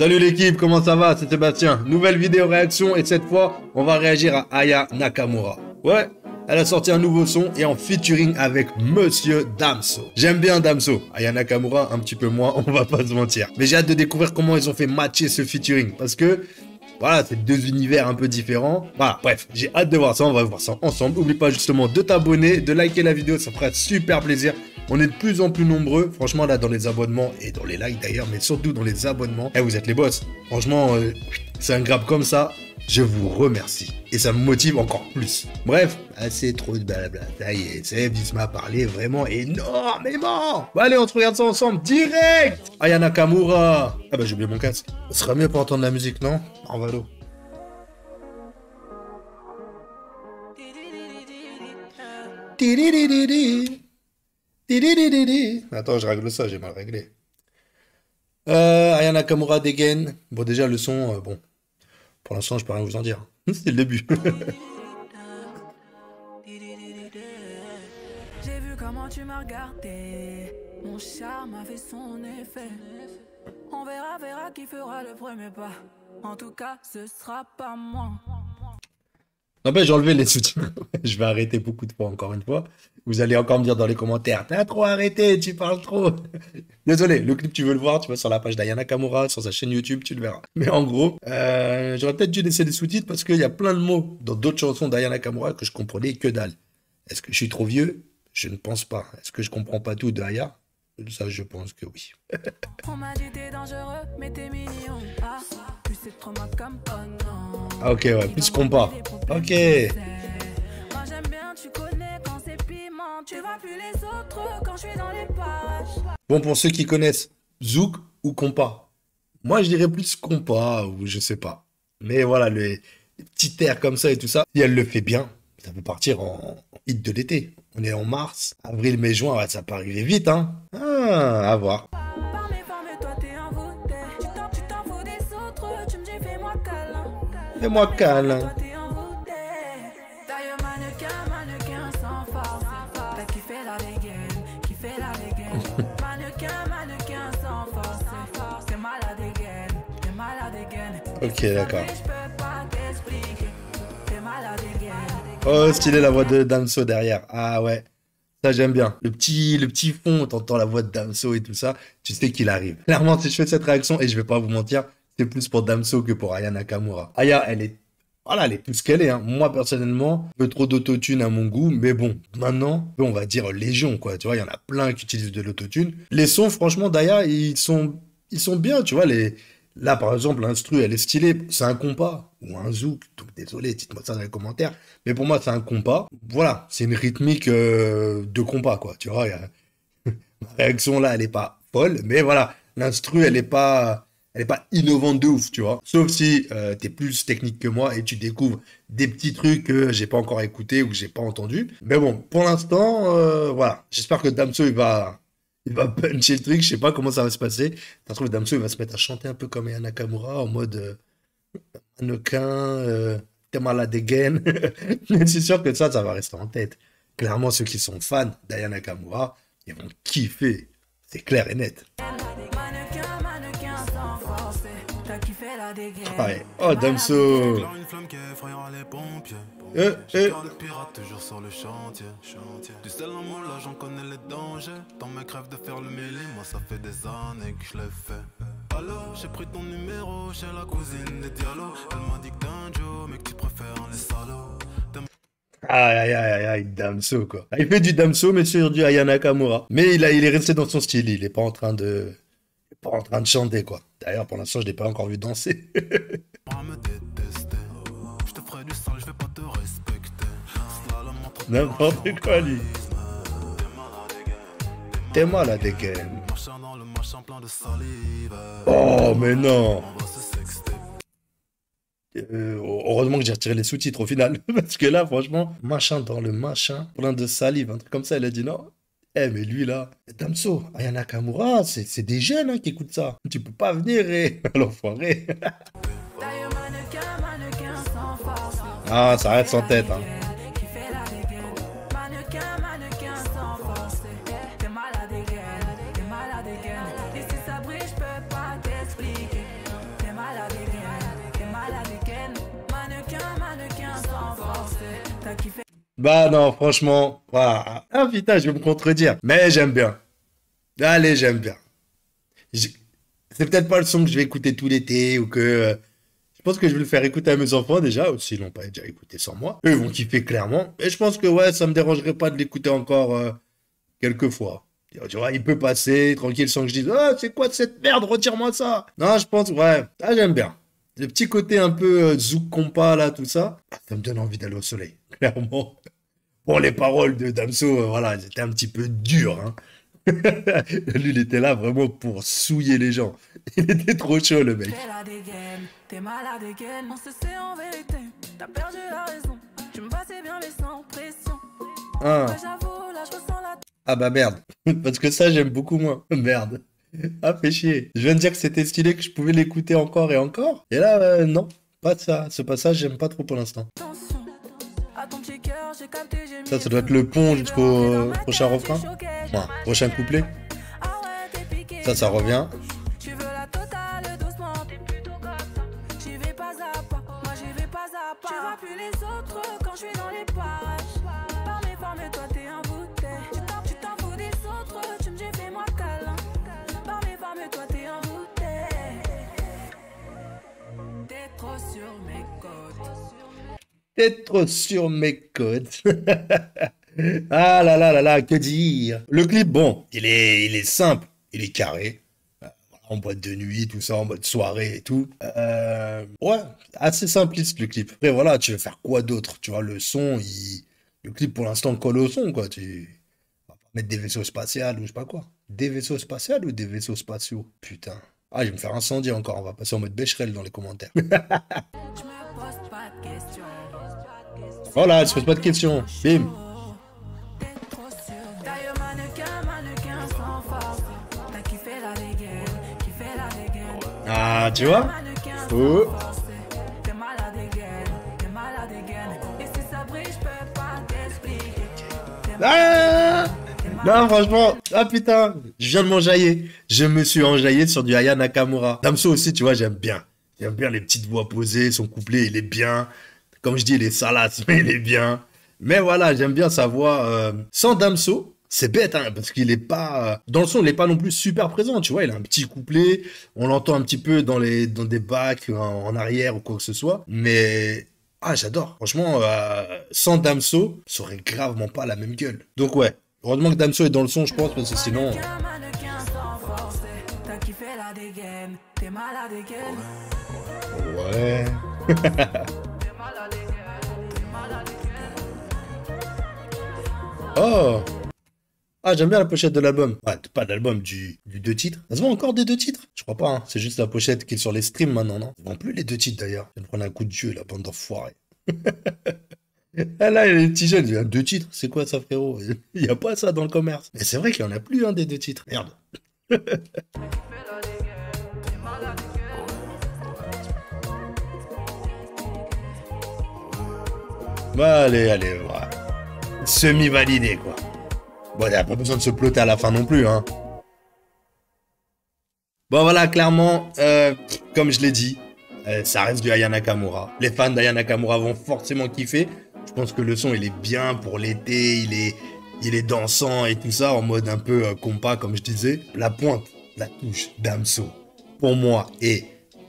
Salut l'équipe, comment ça va? C'est Sébastien. Nouvelle vidéo réaction et cette fois, on va réagir à Aya Nakamura. Ouais, elle a sorti un nouveau son et en featuring avec Monsieur Damso. J'aime bien Damso. Aya Nakamura, un petit peu moins, on va pas se mentir. Mais j'ai hâte de découvrir comment ils ont fait matcher ce featuring parce que voilà, c'est deux univers un peu différents. Voilà, bref, j'ai hâte de voir ça, on va voir ça ensemble. N'oublie pas justement de t'abonner, de liker la vidéo, ça fera super plaisir. On est de plus en plus nombreux, franchement là dans les abonnements et dans les likes d'ailleurs, mais surtout dans les abonnements. Eh, vous êtes les boss. Franchement, c'est un grab comme ça, je vous remercie. Et ça me motive encore plus. Bref, assez trop de blabla. Ça y est, Seb, il m'a parlé vraiment énormément. Bon, allez, on se regarde ça ensemble, direct. Aya Nakamura. Ah bah j'ai oublié mon casque. Ce sera mieux pour entendre la musique, non? En valo. Attends, je règle ça, j'ai mal réglé. Aya Nakamura dégaine. Bon, déjà, le son, bon, pour l'instant, je peux rien vous en dire. C'est le début. J'ai vu comment tu m'as regardé. Mon charme a fait son effet. On verra qui fera le premier pas. En tout cas, ce sera pas moi. Non, ben, j'ai enlevé les soutiens. Je vais arrêter beaucoup de fois, encore une fois. Vous allez encore me dire dans les commentaires, t'as trop arrêté, tu parles trop. Désolé, le clip, tu veux le voir, tu vas sur la page d'Aya Nakamura, sur sa chaîne YouTube, tu le verras. Mais en gros, j'aurais peut-être dû laisser les sous-titres parce qu'il y a plein de mots dans d'autres chansons d'Aya Nakamura que je comprenais que dalle. Est-ce que je suis trop vieux? Je ne pense pas. Est-ce que je comprends pas tout de Aya? Ça, je pense que oui. On m'a dit t'es dangereux, mais t'es mignon. Ah, plus c'est trop ma comme oh non. Ah, ok, ouais, plus compas. Ok. Moi j'aime bien, tu connais quand c'est piment. Tu vois plus les autres quand je suis dans les pages. Bon, pour ceux qui connaissent, Zouk ou compas? Moi, je dirais plus compas ou je sais pas. Mais voilà, les petits airs comme ça et tout ça, si elle le fait bien, ça peut partir en hit de l'été. On est en mars, avril, mai, juin, ouais, ça peut arriver vite, hein. Ah, à voir. Par mes formes, toi t'es envoûté. Tu t'en fous des autres, tu me dis fais-moi câlin. Fais-moi câlin. Toi t'es envoûté. D'ailleurs mannequin sans force. T'as kiffé la dégaine, kiffé la dégaine. Mannequin sans force. T'es malade dégaine, t'es malade dégaine. Ok, d'accord. Je peux pas t'expliquer. T'es malade dégaine. Oh, stylé la voix de Damso derrière. Ah ouais, ça j'aime bien. Le petit fond, t'entends la voix de Damso et tout ça, tu sais qu'il arrive. Clairement, si je fais cette réaction, et je vais pas vous mentir, c'est plus pour Damso que pour Aya Nakamura. Aya, elle est, voilà, elle est plus qu'elle est, hein. Moi, personnellement, un peu trop d'autotune à mon goût, mais bon, maintenant, on va dire légion, quoi. Tu vois, il y en a plein qui utilisent de l'autotune. Les sons, franchement, d'Aya, ils sont bien, tu vois, Là, par exemple, l'instru, elle est stylée. C'est un compas ou un zouk. Donc, désolé, dites-moi ça dans les commentaires. Mais pour moi, c'est un compas. Voilà, c'est une rythmique de compas, quoi. Tu vois, ma réaction là, elle est pas folle. Mais voilà, l'instru, elle est pas innovante de ouf, tu vois. Sauf si t'es plus technique que moi et tu découvres des petits trucs que j'ai pas encore écoutés ou que j'ai pas entendu. Mais bon, pour l'instant, voilà. J'espère que Damso, il va puncher le truc, je sais pas comment ça va se passer. Ça se trouve, Damso, il va se mettre à chanter un peu comme Aya Nakamura, en mode mannequin, t'es malade again. Mais c'est sûr que ça va rester en tête. Clairement, ceux qui sont fans d'Aya Nakamura, ils vont kiffer. C'est clair et net. Mannequin sans force. T'as kiffé la dégaine. Ah ouais. Oh, Damso. Une flamme qui effrayera les pompiers. Eh. Le pirate toujours sur le chantier. Du sel en moi là j'en connais les dangers. Dans mes crèves de faire le mêlé, moi ça fait des années que je l'ai fait. Alors j'ai pris ton numéro chez la cousine des Diallo. Elle m'a dit que t'es un Joe mais que tu préfères les salauds. Aïe, Damso, quoi. Il fait du Damso, mais sur du Aya Nakamura. Mais il est resté dans son style, il est pas en train de chanter, quoi. D'ailleurs, pour l'instant, je l'ai pas encore vu danser. Me détester. Je te ferai du sale, je vais pas te respecter. Slalom entre N'importe quoi, lui. T'es malade again. machin dans le machin plein de salive. Oh, mais non. On va se sexter. Heureusement que j'ai retiré les sous-titres au final. Parce que là, franchement, machin dans le machin, plein de salive, un truc comme ça, elle a dit non. Eh, mais lui, là, Damso, Aya Nakamura, c'est des jeunes hein, qui écoutent ça. Tu peux pas venir et... l'enfoiré. D'ailleurs mannequin sans force. Ah, ça reste en tête, hein. Qui fait la dégaine. Mannequin sans force. T'es malade dégaine. Et si ça brille, je peux pas t'expliquer. Bah non, franchement, voilà. Ah putain, je vais me contredire. Mais j'aime bien. Allez, j'aime bien. Je- C'est peut-être pas le son que je vais écouter tout l'été ou que... je pense que je vais le faire écouter à mes enfants déjà, ou s'ils l'ont pas déjà écouté sans moi. Eux, ils vont kiffer clairement. Et je pense que ouais, ça me dérangerait pas de l'écouter encore quelques fois. Tu vois, il peut passer tranquille sans que je dise «Ah, c'est quoi cette merde? Retire-moi ça!» Non, je pense, ouais, ah, j'aime bien. Le petit côté un peu zouk compas là, tout ça, ça me donne envie d'aller au soleil, clairement. Bon, les paroles de Damso, voilà, elles étaient un petit peu dures, hein. Lui, il était là vraiment pour souiller les gens. Il était trop chaud, le mec. Fais la dégaine, t'es malade again. On se sait en vérité, t'as perdu la raison. Tu me passais bien mais sans pression. Ah, Ouais, j'avoue, là je ressens la ah bah merde. Parce que ça, j'aime beaucoup moins. Merde. Ah, fait chier. Je viens de dire que c'était stylé, que je pouvais l'écouter encore et encore. Et là, non, pas de ça. Ce passage, j'aime pas trop pour l'instant. tension. À ton petit cœur, j'ai capté, j'ai mis. Ça doit être le pont jusqu'au prochain refrain. Ouais, prochain couplet. Ah ouais, t'es piqué. Ça revient. Tu veux la totale doucement, t'es plutôt comme ça. J'y vais pas à pas, moi j'y vais pas à pas. Tu vois plus les autres quand je suis dans les parages. Par mes formes, toi t'es un bouteille. Tu t'en fous des autres, tu me dis fais-moi câlin. Par mes formes, toi t'es un bouteille. T'es trop sur mes côtes. T'es trop sur mes côtes. Ah là là là là, que dire? Le clip, bon, il est simple, il est carré. En boîte de nuit, tout ça, en mode soirée et tout. Ouais, assez simpliste le clip. Après, voilà, tu veux faire quoi d'autre? Tu vois, le son, le clip pour l'instant colle au son, quoi. Tu vas pas mettre des vaisseaux spatiaux ou je sais pas quoi. Des vaisseaux spatiaux ou des vaisseaux spatiaux? Putain. Ah, je vais me faire incendier encore. On va passer en mode Becherel dans les commentaires. Je me pose pas de questions. Voilà, elle se pose pas de questions. Bim. T'es trop sûr. D'ailleurs, mannequin sans force. T'as kiffé la dégaine, kiffé la dégaine. Ah, tu vois? Mannequin Oh. sans force. T'es malade again, t'es malade again. Et si ça brille, je peux pas t'expliquer. Ah non, franchement, ah putain, je viens de m'enjailler. Je me suis enjaillé sur du Aya Nakamura. Damso aussi, tu vois, j'aime bien. J'aime bien les petites voix posées, son couplet, il est bien. Comme je dis, il est salace, mais il est bien. Mais voilà, j'aime bien sa voix. Sans Damso, c'est bête, hein, parce qu'il est pas... dans le son, il est pas non plus super présent, tu vois. Il a un petit couplet, on l'entend un petit peu dans des backs, en arrière ou quoi que ce soit. Mais... ah, j'adore. Franchement, sans Damso, ça aurait gravement pas la même gueule. Donc ouais, heureusement que Damso est dans le son, je pense, parce que sinon... Mannequin sans force. T'as kiffé la dégaine, t'es malade again. Ouais. Oh. Ah, j'aime bien la pochette de l'album. Ouais, pas de l'album, du 2 titres. Ça se vend encore des 2 titres? Je crois pas, hein. C'est juste la pochette qui est sur les streams maintenant, non? Ça se vend plus les 2 titres d'ailleurs. Je vais me prendre un coup de dieu, la bande d'enfoirés. Ah là, les petits jeunes, il y a 2 titres. C'est quoi ça, frérot? Il n'y a pas ça dans le commerce. Mais c'est vrai qu'il n'y en a plus, hein, des 2 titres. Merde. Bah, allez, allez, voilà. Semi-validé, quoi. Bon, il n'y a pas besoin de se ploter à la fin non plus, hein. Bon, voilà, clairement, comme je l'ai dit, ça reste du Aya Nakamura. Les fans d'Aya Nakamura vont forcément kiffer. Je pense que le son, il est bien pour l'été, il est dansant et tout ça, en mode un peu compas, comme je disais. La pointe, la touche Damso, pour moi, est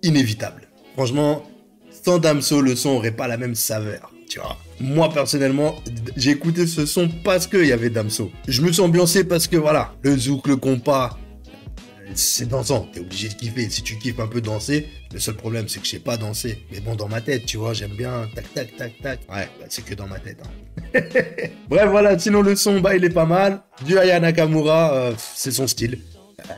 inévitable. Franchement, sans Damso, le son aurait pas la même saveur, tu vois. Moi, personnellement, j'ai écouté ce son parce qu'il y avait Damso. Je me suis ambiancé parce que, voilà, le zouk, le compas, c'est dansant. T'es obligé de kiffer. Si tu kiffes un peu danser, le seul problème, c'est que je sais pas danser. Mais bon, dans ma tête, tu vois, j'aime bien tac, tac, tac, tac. Ouais, bah, c'est que dans ma tête, hein. Bref, voilà, sinon le son, bah, il est pas mal. Du Aya Nakamura, c'est son style.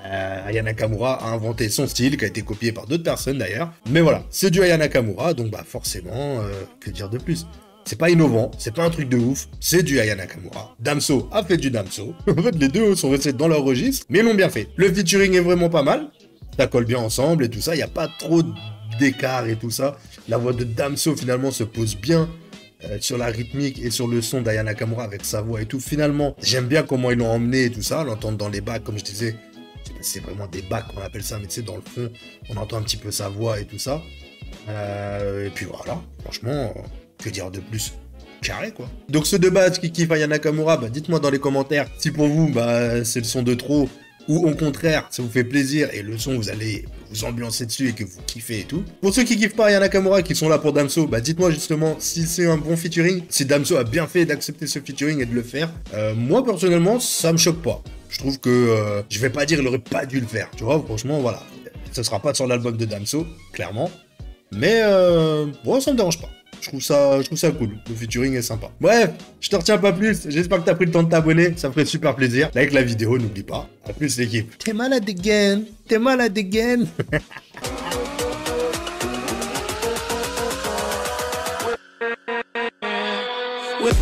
Aya Nakamura a inventé son style, qui a été copié par d'autres personnes d'ailleurs. Mais voilà, c'est du Aya Nakamura, donc bah forcément, que dire de plus? C'est pas innovant, c'est pas un truc de ouf, c'est du Aya Nakamura. Damso a fait du Damso. En fait, les deux sont restés dans leur registre, mais ils l'ont bien fait. Le featuring est vraiment pas mal, ça colle bien ensemble et tout ça, il n'y a pas trop d'écart et tout ça. La voix de Damso finalement se pose bien sur la rythmique et sur le son d'Aya Nakamura avec sa voix et tout. Finalement, j'aime bien comment ils l'ont emmené et tout ça, l'entendre dans les bacs, comme je disais. C'est vraiment des bacs qu'on appelle ça, mais tu sais, dans le fond, on entend un petit peu sa voix et tout ça. Et puis voilà, franchement, que dire de plus? carré quoi. Donc ceux de base qui kiffent Aya Nakamura, bah dites-moi dans les commentaires si pour vous bah c'est le son de trop ou au contraire ça vous fait plaisir et le son vous allez vous ambiancer dessus et que vous kiffez et tout. Pour ceux qui kiffent pas Aya Nakamura qui sont là pour Damso, bah dites-moi justement si c'est un bon featuring, si Damso a bien fait d'accepter ce featuring et de le faire. Moi personnellement ça me choque pas. Je trouve que je vais pas dire il aurait pas dû le faire, tu vois, franchement voilà. Ce sera pas sur l'album de Damso, clairement. Mais bon, ça me dérange pas. Je trouve ça cool. Le featuring est sympa. Bref, je te retiens pas plus. J'espère que t'as pris le temps de t'abonner. Ça me ferait super plaisir. Like la vidéo, n'oublie pas. A plus l'équipe. T'es malade again. T'es malade again. With